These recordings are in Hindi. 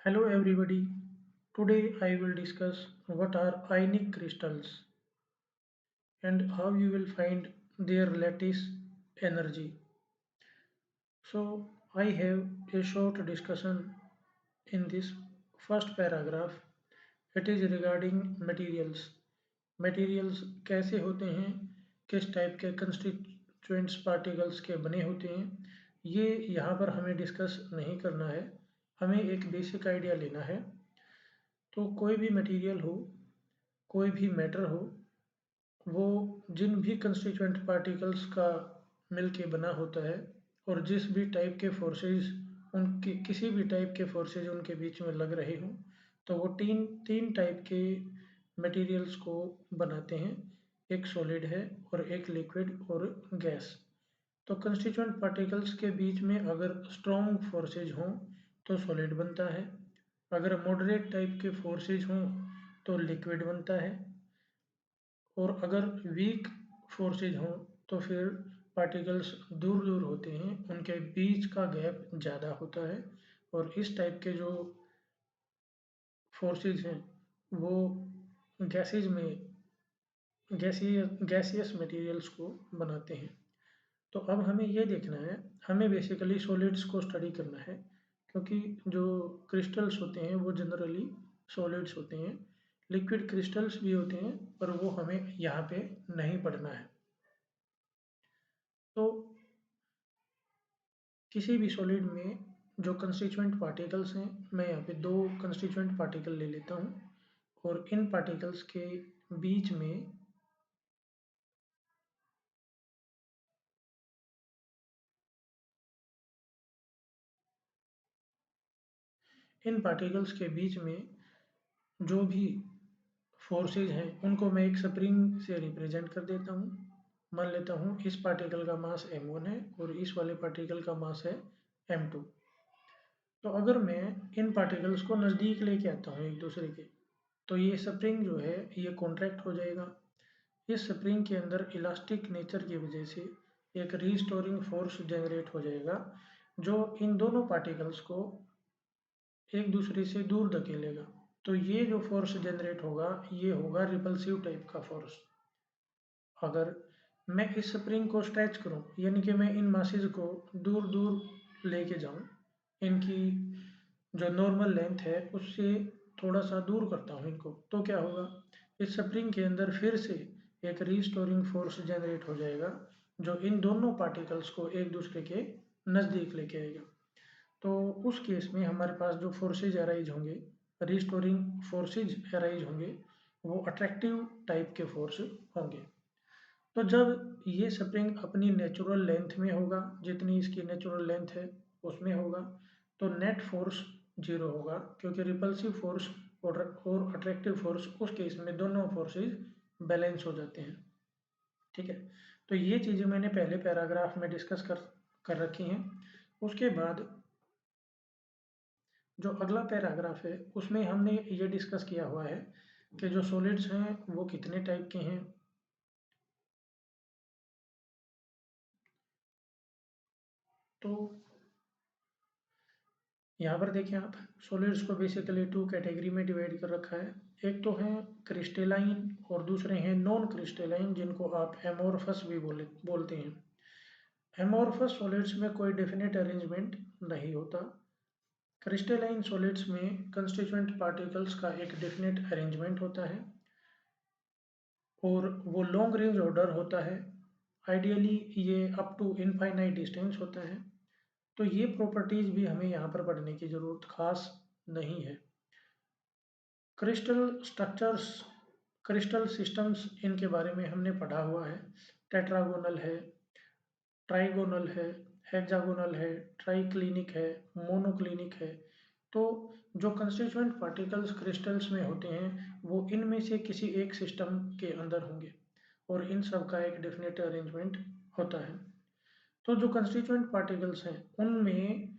Hello everybody. Today I will discuss what are ionic crystals and how you will find their lattice energy. So I have a short discussion in this first paragraph. It is regarding materials. Materials कैसे होते हैं, किस टाइप के कंस्टिट्यूएंट्स पार्टिकल्स के बने होते हैं, ये यहाँ पर हमें डिस्कस नहीं करना है। हमें एक बेसिक आइडिया लेना है। तो कोई भी मटेरियल हो, कोई भी मैटर हो, वो जिन भी कंस्टिट्यूएंट पार्टिकल्स का मिलके बना होता है और जिस भी टाइप के फोर्सेस उनके किसी भी टाइप के फोर्सेस उनके बीच में लग रहे हों, तो वो तीन तीन टाइप के मटेरियल्स को बनाते हैं। एक सॉलिड है और एक लिक्विड और गैस। तो कंस्टिट्यूएंट पार्टिकल्स के बीच में अगर स्ट्रॉन्ग फोर्सेज हों तो सॉलिड बनता है, अगर मॉडरेट टाइप के फोर्सेज हों तो लिक्विड बनता है, और अगर वीक फोर्सेज हों तो फिर पार्टिकल्स दूर दूर होते हैं, उनके बीच का गैप ज़्यादा होता है, और इस टाइप के जो फोर्सेज हैं वो गैसेज में गैसियस मटेरियल्स को बनाते हैं। तो अब हमें ये देखना है, हमें बेसिकली सॉलिड्स को स्टडी करना है, क्योंकि जो क्रिस्टल्स होते हैं वो जनरली सॉलिड्स होते हैं। लिक्विड क्रिस्टल्स भी होते हैं पर वो हमें यहाँ पे नहीं पढ़ना है। तो किसी भी सॉलिड में जो कंस्टिट्यूएंट पार्टिकल्स हैं, मैं यहाँ पे दो कंस्टिट्यूएंट पार्टिकल ले लेता हूँ, और इन पार्टिकल्स के बीच में इन पार्टिकल्स के बीच में जो भी फोर्सेज हैं उनको मैं एक स्प्रिंग से रिप्रेजेंट कर देता हूँ। मान लेता हूँ इस पार्टिकल का मास m1 है और इस वाले पार्टिकल का मास है m2। तो अगर मैं इन पार्टिकल्स को नज़दीक लेके आता हूँ एक दूसरे के, तो ये स्प्रिंग जो है ये कॉन्ट्रैक्ट हो जाएगा। इस स्प्रिंग के अंदर इलास्टिक नेचर की वजह से एक रीस्टोरिंग फोर्स जनरेट हो जाएगा, जो इन दोनों पार्टिकल्स को एक दूसरे से दूर धकेलेगा। तो ये जो फोर्स जनरेट होगा ये होगा रिपल्सिव टाइप का फोर्स। अगर मैं इस स्प्रिंग को स्ट्रेच करूं, यानी कि मैं इन मासेस को दूर दूर लेके जाऊं, इनकी जो नॉर्मल लेंथ है उससे थोड़ा सा दूर करता हूं इनको, तो क्या होगा, इस स्प्रिंग के अंदर फिर से एक रीस्टोरिंग फोर्स जनरेट हो जाएगा, जो इन दोनों पार्टिकल्स को एक दूसरे के नज़दीक लेके आएगा। तो उस केस में हमारे पास जो फोर्सेज अराइज होंगे, रिस्टोरिंग फोर्सेज अराइज होंगे, वो अट्रैक्टिव टाइप के फोर्स होंगे। तो जब ये स्प्रिंग अपनी नेचुरल लेंथ में होगा, जितनी इसकी नेचुरल लेंथ है उसमें होगा, तो नेट फोर्स जीरो होगा, क्योंकि रिपल्सिव फोर्स और अट्रैक्टिव फोर्स उस केस में दोनों फोर्सेज बैलेंस हो जाते हैं। ठीक है, तो ये चीज़ें मैंने पहले पैराग्राफ में डिस्कस कर रखी हैं। उसके बाद जो अगला पैराग्राफ है उसमें हमने ये डिस्कस किया हुआ है कि जो सॉलिड्स हैं वो कितने टाइप के हैं। तो यहाँ पर देखिए आप, सॉलिड्स को बेसिकली टू कैटेगरी में डिवाइड कर रखा है। एक तो है क्रिस्टेलाइन और दूसरे हैं नॉन क्रिस्टेलाइन, जिनको आप एमोरफस भी बोलते हैं। एमोरफस सॉलिड्स में कोई डेफिनेट अरेंजमेंट नहीं होता। क्रिस्टेलाइन सॉलिड्स में कंस्टिट्यूएंट पार्टिकल्स का एक डेफिनेट अरेंजमेंट होता है और वो लॉन्ग रेंज ऑर्डर होता है। आइडियली ये अप टू इनफाइनाइट डिस्टेंस होता है। तो ये प्रॉपर्टीज भी हमें यहाँ पर पढ़ने की ज़रूरत खास नहीं है। क्रिस्टल स्ट्रक्चर्स, क्रिस्टल सिस्टम्स, इनके बारे में हमने पढ़ा हुआ है। टेट्रागोनल है, ट्राइगोनल है, हेक्सागोनल है, ट्राइक्लिनिक है, मोनोक्लिनिक है। तो जो कंस्टिट्यूएंट पार्टिकल्स क्रिस्टल्स में होते हैं वो इनमें से किसी एक सिस्टम के अंदर होंगे, और इन सब का एक डेफिनेट अरेंजमेंट होता है। तो जो कंस्टिट्यूएंट पार्टिकल्स हैं उनमें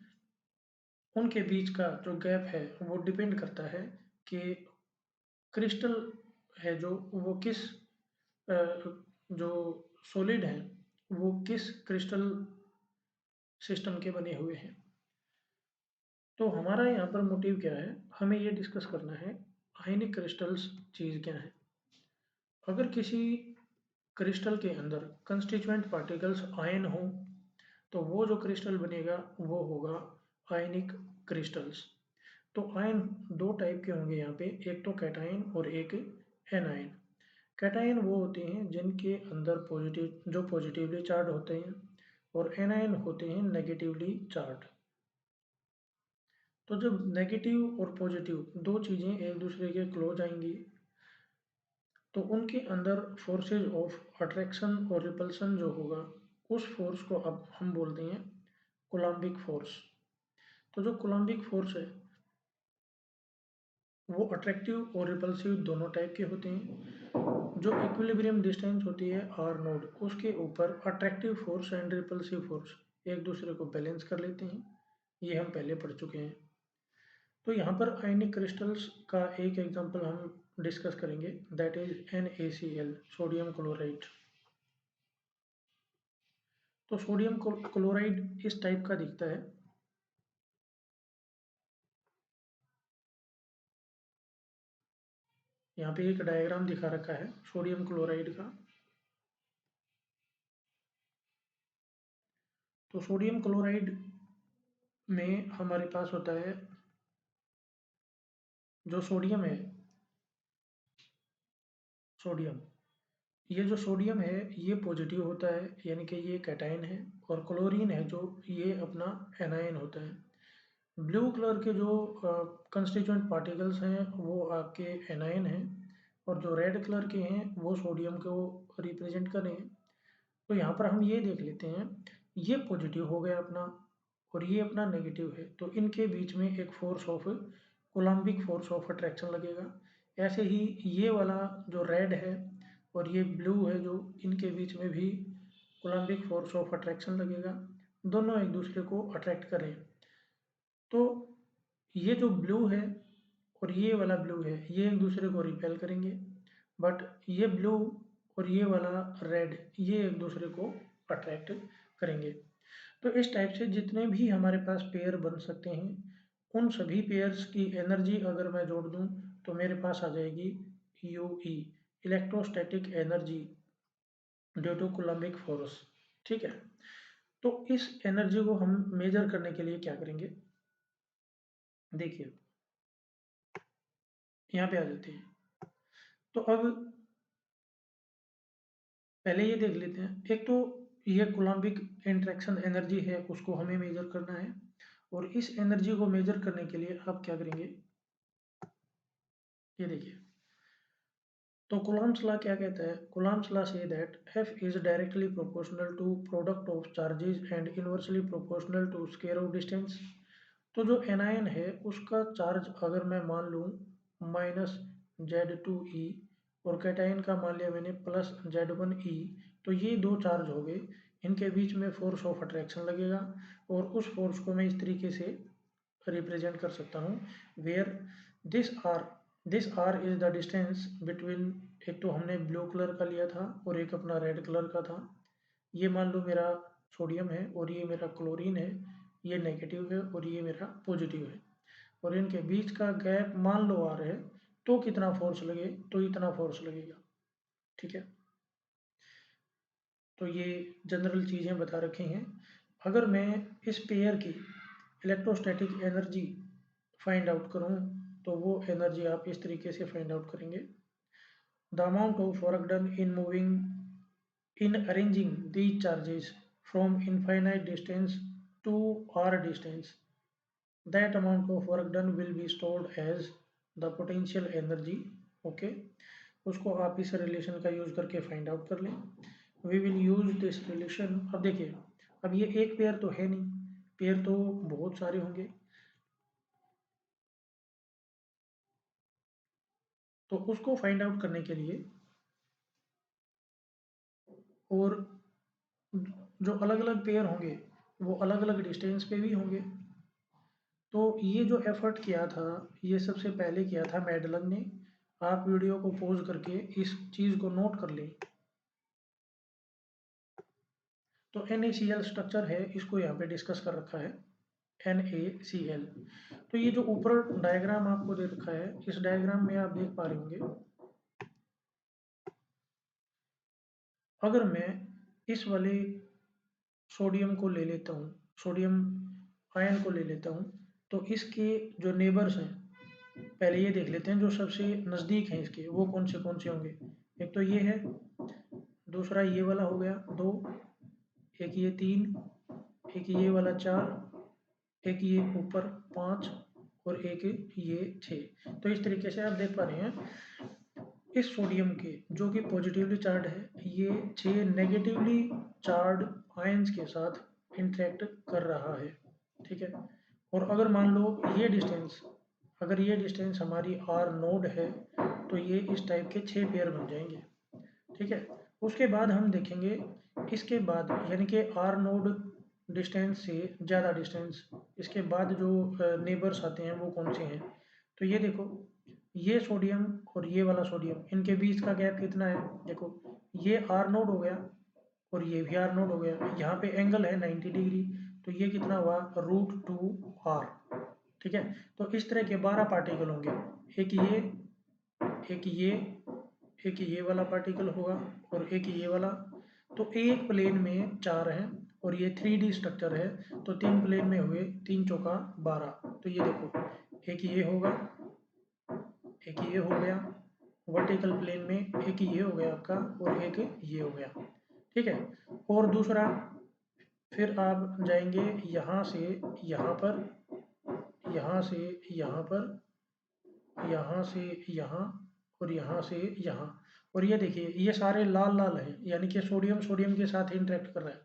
उनके बीच का जो गैप है वो डिपेंड करता है कि क्रिस्टल है जो वो किस जो सॉलिड है वो किस क्रिस्टल सिस्टम के बने हुए हैं। तो हमारा यहाँ पर मोटिव क्या है, हमें ये डिस्कस करना है आयनिक क्रिस्टल्स चीज़ क्या है। अगर किसी क्रिस्टल के अंदर कंस्टिट्यूएंट पार्टिकल्स आयन हो तो वो जो क्रिस्टल बनेगा वो होगा आयनिक क्रिस्टल्स। तो आयन दो टाइप के होंगे यहाँ पे, एक तो कैटायन और एक एनायन। कैटायन वो होते हैं जिनके अंदर पॉजिटिव, जो पॉजिटिवली चार्ज होते हैं, और एनायन होते हैं नेगेटिवली चार्ज। तो जब नेगेटिव और पॉजिटिव दो चीज़ें एक दूसरे के क्लोज आएंगी तो उनके अंदर फोर्सेज ऑफ अट्रैक्शन और रिपल्सन जो होगा, उस फोर्स को अब हम बोलते हैं कोलम्बिक फोर्स। तो जो कोलम्बिक फोर्स है वो अट्रैक्टिव और रिपल्सिव दोनों टाइप के होते हैं। जो इक्विलिब्रियम डिस्टेंस होती है आर नोड, उसके ऊपर attractive force and repulsive force एक दूसरे को बैलेंस कर लेते हैं, ये हम पहले पढ़ चुके हैं। तो यहाँ पर आयनिक क्रिस्टल्स का एक एग्जांपल हम डिस्कस करेंगे, that is NaCl, sodium chloride. तो सोडियम क्लोराइड इस टाइप का दिखता है। यहाँ पे एक डायग्राम दिखा रखा है सोडियम क्लोराइड का। तो सोडियम क्लोराइड में हमारे पास होता है जो सोडियम है, सोडियम, ये जो सोडियम है ये पॉजिटिव होता है, यानी कि ये कैटायन है, और क्लोरीन है जो ये अपना एनायन होता है। ब्लू कलर के जो कंस्टिट्यूएंट पार्टिकल्स हैं वो आपके एनायन हैं, और जो रेड कलर के हैं वो सोडियम को रिप्रेजेंट कर रहे हैं। तो यहाँ पर हम ये देख लेते हैं, ये पॉजिटिव हो गया अपना और ये अपना नेगेटिव है, तो इनके बीच में एक force of coulombic force of attraction लगेगा। ऐसे ही ये वाला जो रेड है और ये ब्लू है, जो इनके बीच में भी कोलम्बिक फोर्स ऑफ अट्रैक्शन लगेगा, दोनों एक दूसरे को अट्रैक्ट करें। तो ये जो ब्लू है और ये वाला ब्लू है ये एक दूसरे को रिपेल करेंगे, बट ये ब्लू और ये वाला रेड ये एक दूसरे को अट्रैक्ट करेंगे। तो इस टाइप से जितने भी हमारे पास पेयर बन सकते हैं, उन सभी पेयर्स की एनर्जी अगर मैं जोड़ दूं तो मेरे पास आ जाएगी UE, electrostatic energy due to Coulombic force. ठीक है। तो इस एनर्जी को हम मेजर करने के लिए क्या करेंगे, देखिए यहाँ पे आ जाते हैं। तो अब पहले ये देख लेते हैं, एक तो ये कोलम्बिक इंटरेक्शन एनर्जी है उसको हमें मेजर करना है, और इस एनर्जी को मेजर करने के लिए आप क्या करेंगे, ये देखिए। तो कूलम्ब्स लॉ क्या कहता है, कूलम्ब्स लॉ से that F is directly proportional to product of charges and inversely proportional to square of distance. तो जो एनायन है उसका चार्ज अगर मैं मान लूँ -Z2E, और कैटायन का मान लिया मैंने +Z1E, तो ये दो चार्ज हो गए, इनके बीच में फोर्स ऑफ अट्रैक्शन लगेगा, और उस फोर्स को मैं इस तरीके से रिप्रेजेंट कर सकता हूँ, where this are this are is the distance between, एक तो हमने ब्लू कलर का लिया था और एक अपना रेड कलर का था। ये मान लो मेरा सोडियम है और ये मेरा क्लोरीन है, ये नेगेटिव है और ये मेरा पॉजिटिव है, और इनके बीच का गैप मान लो आर है, तो कितना फोर्स लगे, तो इतना फोर्स लगेगा। ठीक है। तो ये जनरल चीज़ें बता रखी हैं। अगर मैं इस पेयर की इलेक्ट्रोस्टैटिक एनर्जी फाइंड आउट करूं तो वो एनर्जी आप इस तरीके से फाइंड आउट करेंगे, the amount of work done in moving in arranging these charges from infinite distance to r distance, that amount of work done will be stored as the potential energy। Okay, उसको आप इस रिलेशन का यूज करके फाइंड आउट कर लें। We will use this relation. अब देखिए, अब ये एक पेयर तो है नहीं, पेयर तो बहुत सारे होंगे, तो उसको फाइंड आउट करने के लिए, और जो अलग अलग पेयर होंगे वो अलग अलग डिस्टेंस पे भी होंगे। तो ये जो एफर्ट किया था ये सबसे पहले किया था मेडलन ने। आप वीडियो को पॉज करके इस चीज़ को नोट कर लें। तो NaCl स्ट्रक्चर है, इसको यहाँ पे डिस्कस कर रखा है। NaCl। तो ये जो ऊपर डायग्राम आपको दे रखा है, इस डायग्राम में आप देख पा रहे होंगे, अगर मैं इस वाले सोडियम को ले लेता हूँ, सोडियम आयन को ले लेता हूँ, तो इसके जो नेबर्स हैं, पहले ये देख लेते हैं जो सबसे नज़दीक हैं इसके, वो कौन से होंगे। एक तो ये है, दूसरा ये वाला हो गया 2, एक ये 3, एक ये वाला 4, एक ये ऊपर 5 और एक ये 6। तो इस तरीके से आप देख पा रहे हैं इस सोडियम के जो कि पॉजिटिवली चार्ज है, ये 6 नेगेटिवली चार्ज आयंस के साथ इंटरेक्ट कर रहा है। ठीक है, और अगर मान लो ये डिस्टेंस, अगर ये डिस्टेंस हमारी आर नोड है, तो ये इस टाइप के 6 पेयर बन जाएंगे। ठीक है, उसके बाद हम देखेंगे इसके बाद, यानी कि आर नोड डिस्टेंस से ज़्यादा डिस्टेंस, इसके बाद जो नेबर्स आते हैं वो कौन से हैं। तो ये देखो, ये सोडियम और ये वाला सोडियम, इनके बीच का गैप कितना है, देखो ये आर नोड हो गया और ये भी आर नोड हो गया, यहाँ पे एंगल है 90 डिग्री, तो ये कितना हुआ √2r। ठीक है, तो इस तरह के 12 पार्टिकल होंगे, एक ये, एक ये, एक ये वाला पार्टिकल होगा और एक ये वाला। तो एक प्लेन में 4 हैं और ये 3D स्ट्रक्चर है, तो 3 प्लेन में हुए 3 चौका 12। तो ये देखो, एक ये होगा, एक ये हो गया वर्टिकल प्लेन में, एक ये हो गया आपका और एक ये हो गया। ठीक है, और दूसरा फिर आप जाएंगे यहाँ से यहाँ पर, यहाँ से यहाँ पर, यहाँ से यहाँ और यहाँ से यहाँ। और ये देखिए ये सारे लाल लाल हैं, यानी कि सोडियम सोडियम के साथ इंटरेक्ट कर रहा है।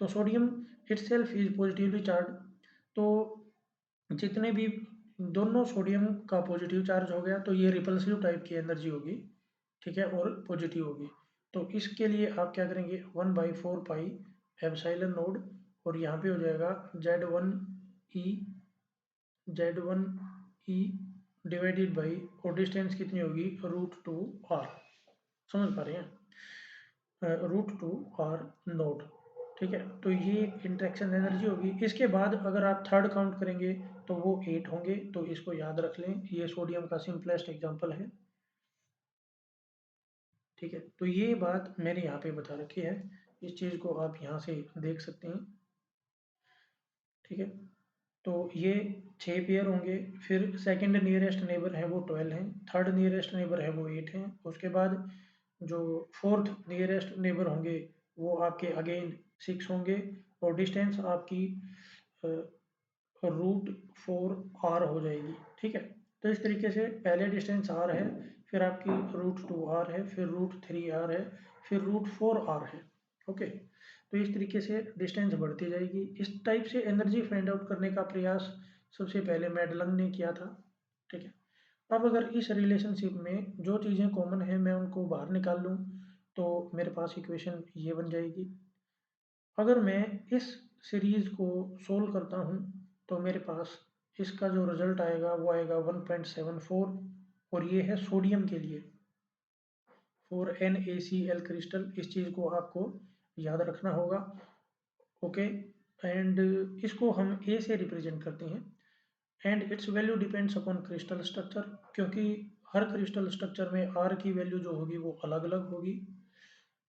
तो sodium itself is positively charge, तो जितने भी दोनों सोडियम का पॉजिटिव चार्ज हो गया, तो ये रिपल्सिव टाइप की एनर्जी होगी। ठीक है, और पॉजिटिव होगी। तो इसके लिए आप क्या करेंगे, 1/4 पाई एप्सिलॉन नोड, और यहाँ पे हो जाएगा Z1e डिवाइडेड बाई, और डिस्टेंस कितनी होगी √2r। समझ पा रहे हैं, √2r नोड। ठीक है, तो ये इंटरेक्शन एनर्जी होगी। इसके बाद अगर आप थर्ड काउंट करेंगे तो वो 8 होंगे, तो इसको याद रख लें, ये सोडियम का सिंपलेस्ट एग्जांपल है। ठीक है, तो ये बात मैंने यहाँ पे बता रखी है, इस चीज़ को आप यहाँ से देख सकते हैं। ठीक है, तो ये 6 पेयर होंगे, फिर सेकंड नियरेस्ट नेबर है वो 12 हैं, थर्ड नियरेस्ट नेबर है वो 8 हैं, उसके बाद जो फोर्थ नियरेस्ट नेबर होंगे वो आपके अगेन 6 होंगे, और डिस्टेंस आपकी √4r हो जाएगी। ठीक है, तो इस तरीके से पहले डिस्टेंस r है, फिर आपकी √2r है, फिर √3r है, फिर √4r है। ओके, तो इस तरीके से डिस्टेंस बढ़ती जाएगी। इस टाइप से एनर्जी फाइंड आउट करने का प्रयास सबसे पहले मैडलंग ने किया था। ठीक है, अब अगर इस रिलेशनशिप में जो चीज़ें कॉमन हैं मैं उनको बाहर निकाल लूँ, तो मेरे पास इक्वेशन ये बन जाएगी। अगर मैं इस सीरीज़ को सोल्व करता हूँ, तो मेरे पास इसका जो रिजल्ट आएगा वो आएगा 1.74, और ये है सोडियम के लिए फॉर NaCl क्रिस्टल। इस चीज़ को आपको याद रखना होगा। ओके, एंड इसको हम A से रिप्रेजेंट करते हैं, and it's value depends upon crystal structure, क्योंकि हर क्रिस्टल स्ट्रक्चर में R की वैल्यू जो होगी वो अलग अलग होगी।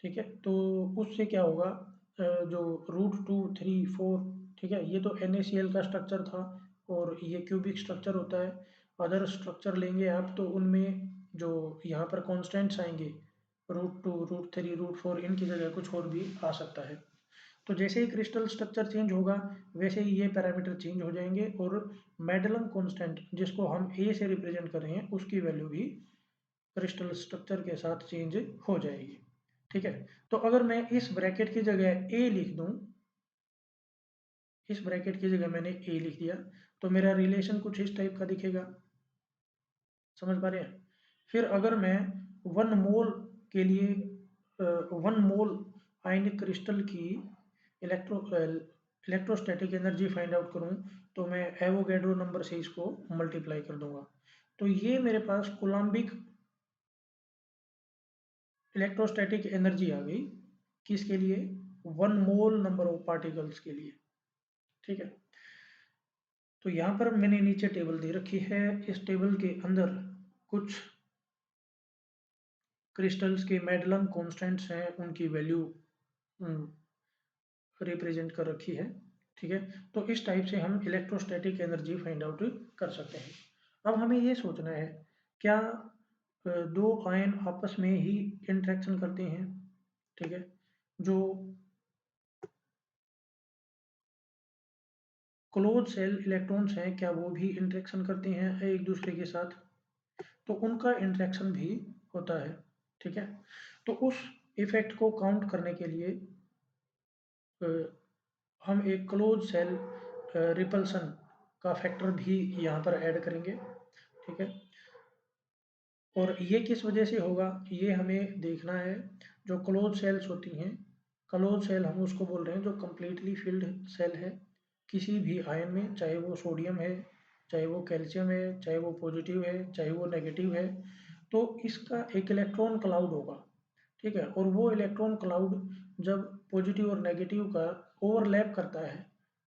ठीक है, तो उससे क्या होगा, जो √2, 3, 4, ठीक है, ये तो NaCl का स्ट्रक्चर था और ये क्यूबिक स्ट्रक्चर होता है। अदर स्ट्रक्चर लेंगे आप तो उनमें जो यहाँ पर कॉन्स्टेंट्स आएंगे √2, √3, √4, इनकी जगह कुछ और भी आ सकता है। तो जैसे ही क्रिस्टल स्ट्रक्चर चेंज होगा वैसे ही ये पैरामीटर चेंज हो जाएंगे, और मेडलम कांस्टेंट जिसको हम A से रिप्रेजेंट कर रहे हैं उसकी वैल्यू भी क्रिस्टल स्ट्रक्चर के साथ चेंज हो जाएगी। ठीक है, तो अगर मैं इस ब्रैकेट की जगह A लिख दूं, इस ब्रैकेट की जगह मैंने A लिख दिया, तो मेरा रिलेशन कुछ इस टाइप का दिखेगा। समझ पा रहे हैं। फिर अगर मैं 1 मोल के लिए 1 मोल आयनिक क्रिस्टल की इलेक्ट्रोस्टैटिक एनर्जी फाइंड आउट करूं, तो मैं एवोगैड्रो नंबर से इसको मल्टीप्लाई कर दूंगा, तो ये मेरे पास कोलम्बिक इलेक्ट्रोस्टैटिक एनर्जी आ गई। किसके लिए, 1 मोल नंबर ऑफ पार्टिकल्स के लिए। ठीक है, तो यहाँ पर मैंने नीचे टेबल दे रखी है। इस टेबल के अंदर कुछ क्रिस्टल्स के मेडलम कॉन्स्टेंट्स हैं, उनकी वैल्यू रिप्रेजेंट कर रखी है। ठीक है, तो इस टाइप से हम इलेक्ट्रोस्टैटिक एनर्जी फाइंड आउट कर सकते हैं। अब हमें ये सोचना है, क्या दो आयन आपस में ही इंटरेक्शन करते हैं? ठीक है, जो क्लोज सेल इलेक्ट्रॉन्स हैं, क्या वो भी इंटरेक्शन करते हैं एक दूसरे के साथ? तो उनका इंटरेक्शन भी होता है। ठीक है, तो उस इफेक्ट को काउंट करने के लिए अ, हम एक क्लोज सेल रिपल्सन का फैक्टर भी यहाँ पर ऐड करेंगे। ठीक है, और ये किस वजह से होगा ये हमें देखना है। जो क्लोज सेल्स होती हैं, क्लोज सेल हम उसको बोल रहे हैं जो कंप्लीटली फिल्ड सेल है किसी भी आयन में, चाहे वो सोडियम है, चाहे वो कैल्शियम है, चाहे वो पॉजिटिव है, चाहे वो नेगेटिव है। तो इसका एक इलेक्ट्रॉन क्लाउड होगा। ठीक है, और वो इलेक्ट्रॉन क्लाउड जब पॉजिटिव और नेगेटिव का ओवरलैप करता है,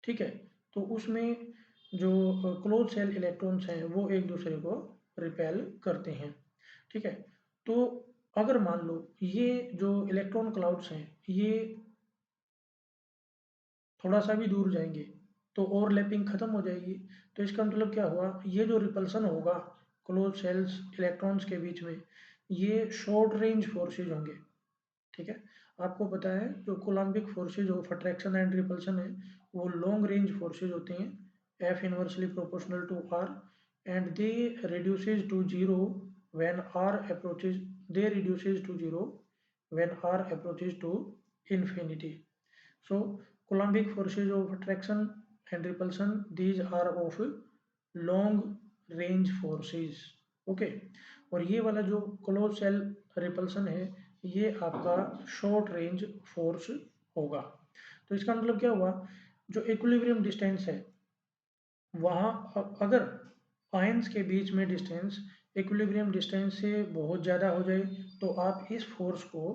ठीक है, तो उसमें जो क्लोज सेल इलेक्ट्रॉन्स हैं वो एक दूसरे को रिपेल करते हैं। ठीक है, तो अगर मान लो ये जो इलेक्ट्रॉन क्लाउड्स हैं ये थोड़ा सा भी दूर जाएंगे तो ओवरलैपिंग खत्म हो जाएगी। तो इसका मतलब क्या हुआ, ये जो रिपल्सन होगा क्लोज सेल्स इलेक्ट्रॉन्स के बीच में, ये शॉर्ट रेंज फोर्सेज होंगे। ठीक है, आपको पता है जो Coulombic forces of attraction and repulsion है वो लॉन्ग रेंज फोर्सेज होते हैं, F inversely proportional to R, and they reduces to zero when r approaches they reduces to zero when r approaches to infinity. So coulombic forces of attraction and repulsion, these are of long range forces. Okay, और ये वाला जो क्लोज सेल रिपल्सन है ये आपका शॉर्ट रेंज फोर्स होगा। तो इसका मतलब क्या हुआ, जो इक्विलिब्रियम डिस्टेंस है वहाँ अगर आयंस के बीच में डिस्टेंस इक्विलिब्रियम डिस्टेंस से बहुत ज़्यादा हो जाए तो आप इस फोर्स को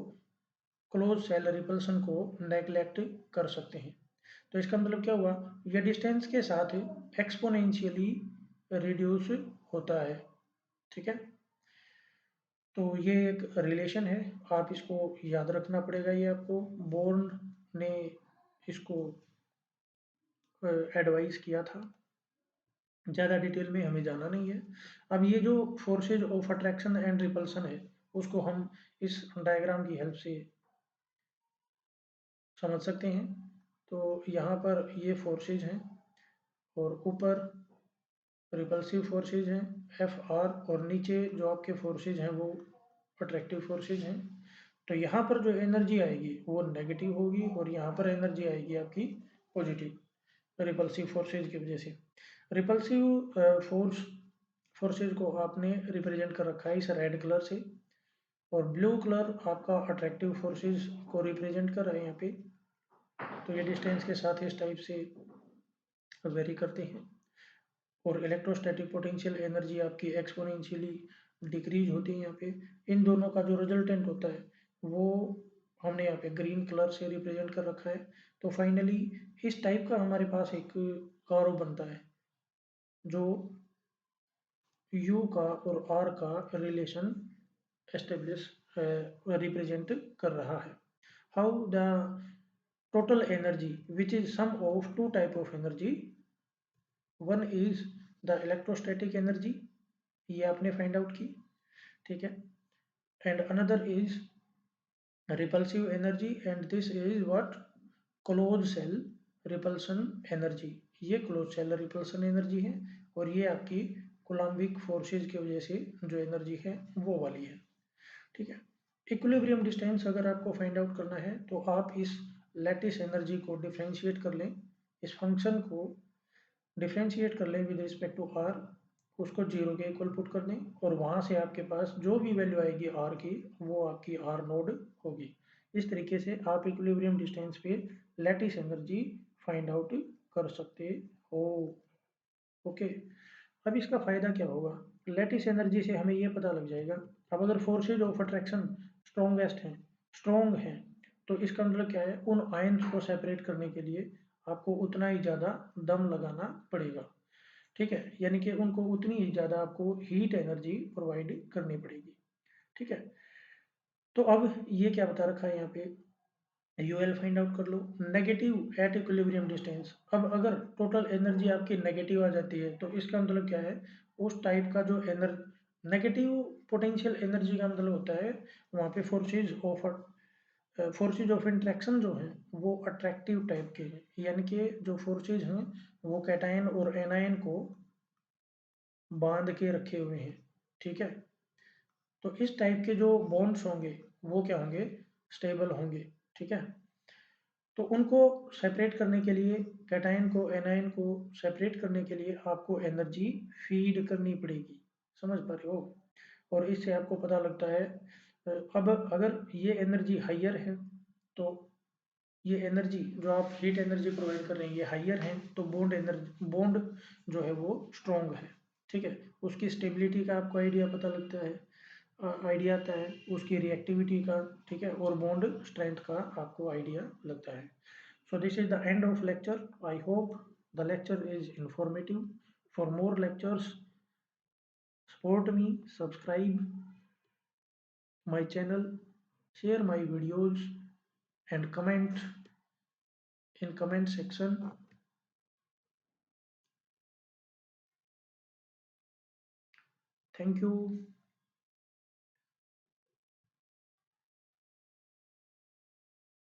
क्लोज सेल रिपल्सन को नेग्लेक्ट कर सकते हैं। तो इसका मतलब क्या हुआ, यह डिस्टेंस के साथ एक्सपोनेंशियली रिड्यूस होता है। ठीक है, तो ये एक रिलेशन है, आप इसको याद रखना पड़ेगा। ये आपको बोर्न ने इसको एडवाइस किया था, ज़्यादा डिटेल में हमें जाना नहीं है। अब ये जो forces of attraction and repulsion है उसको हम इस डायग्राम की हेल्प से समझ सकते हैं। तो यहाँ पर ये फोर्सेज हैं और ऊपर रिपल्सिव फोर्सेज हैं एफ आर, और नीचे जो आपके फोर्सेज हैं वो अट्रैक्टिव फोर्सेज हैं। तो यहाँ पर जो एनर्जी आएगी वो नेगेटिव होगी और यहाँ पर एनर्जी आएगी आपकी पॉजिटिव रिपल्सिव फोर्सेज की वजह से। रिपल्सिव फोर्सेज को आपने रिप्रेजेंट कर रखा है इस रेड कलर से, और ब्लू कलर आपका अट्रैक्टिव फोर्सेज को रिप्रेजेंट कर रहे हैं यहाँ पे। तो ये डिस्टेंस के साथ इस टाइप से वेरी करते हैं, और इलेक्ट्रोस्टैटिक पोटेंशियल एनर्जी आपकी एक्सपोनेंशियली डिक्रीज होती है यहाँ पे। इन दोनों का जो रिजल्टेंट होता है वो हमने यहाँ पे ग्रीन कलर से रिप्रेजेंट कर रखा है। तो फाइनली इस टाइप का हमारे पास एक कर्व बनता है जो U का और R का रिलेशन एस्टेब्लिश रिप्रेजेंट कर रहा है। How the total energy which is sum of two type of energy, one is the electrostatic energy, ये आपने फाइंड आउट की। ठीक है, and another is repulsive energy, and this is what, close shell repulsion energy. ये क्लोज सेल रिपल्सन एनर्जी है, और ये आपकी कोलम्बिक फोर्सेज की वजह से जो एनर्जी है वो वाली है। ठीक है, इक्विलिब्रियम डिस्टेंस अगर आपको फाइंड आउट करना है तो आप इस लैटिस एनर्जी को डिफ्रेंशिएट कर लें, इस फंक्शन को डिफ्रेंशिएट कर लें विद रिस्पेक्ट टू आर, उसको जीरो के इक्वल पुट कर दें, और वहाँ से आपके पास जो भी वैल्यू आएगी आर की वो आपकी आर नोड होगी। इस तरीके से आप इक्विलिब्रियम डिस्टेंस पे लैटिस एनर्जी फाइंड आउट कर सकते हो। ओके, अब इसका फ़ायदा क्या होगा, लैटिस एनर्जी से हमें ये पता लग जाएगा। अब अगर फोर्सेज ऑफ अट्रैक्शन स्ट्रॉन्ग हैं तो इसका मतलब क्या है, उन आयन्स को सेपरेट करने के लिए आपको उतना ही ज़्यादा दम लगाना पड़ेगा। ठीक है, यानी कि उनको उतनी ही ज़्यादा आपको हीट एनर्जी प्रोवाइड करनी पड़ेगी। ठीक है, तो अब ये क्या बता रखा है यहाँ पे, यूएल फाइंड आउट कर लो, नेगेटिव एट इक्विलिब्रियम डिस्टेंस। अब अगर टोटल एनर्जी आपकी नेगेटिव आ जाती है तो इसका मतलब क्या है, उस टाइप का जो नेगेटिव पोटेंशियल एनर्जी का मतलब होता है वहाँ पे फोर्सेज ऑफ इंट्रैक्शन जो है वो अट्रैक्टिव टाइप के हैं, यानी कि जो फोर्सेज हैं वो कैटायन और एनायन को बांध के रखे हुए हैं। ठीक है, तो इस टाइप के जो बॉन्ड्स होंगे वो क्या होंगे, स्टेबल होंगे। ठीक है, तो उनको सेपरेट करने के लिए, कैटायन को एनायन को सेपरेट करने के लिए आपको एनर्जी फीड करनी पड़ेगी। समझ पा रहे हो, और इससे आपको पता लगता है अब अगर ये एनर्जी हाइयर है तो ये एनर्जी जो आप हीट एनर्जी प्रोवाइड कर रहे हैं ये हाइयर है, तो बॉन्ड जो है वो स्ट्रॉन्ग है। ठीक है, उसकी स्टेबिलिटी का आपको आइडिया पता लगता है, आइडिया आता है उसकी रिएक्टिविटी का। ठीक है, और बॉन्ड स्ट्रेंथ का आपको आइडिया लगता है। So this is the end of lecture. I hope the lecture is informative. For more lectures, support me, subscribe my channel, share my videos, and comment in comment section. Thank you.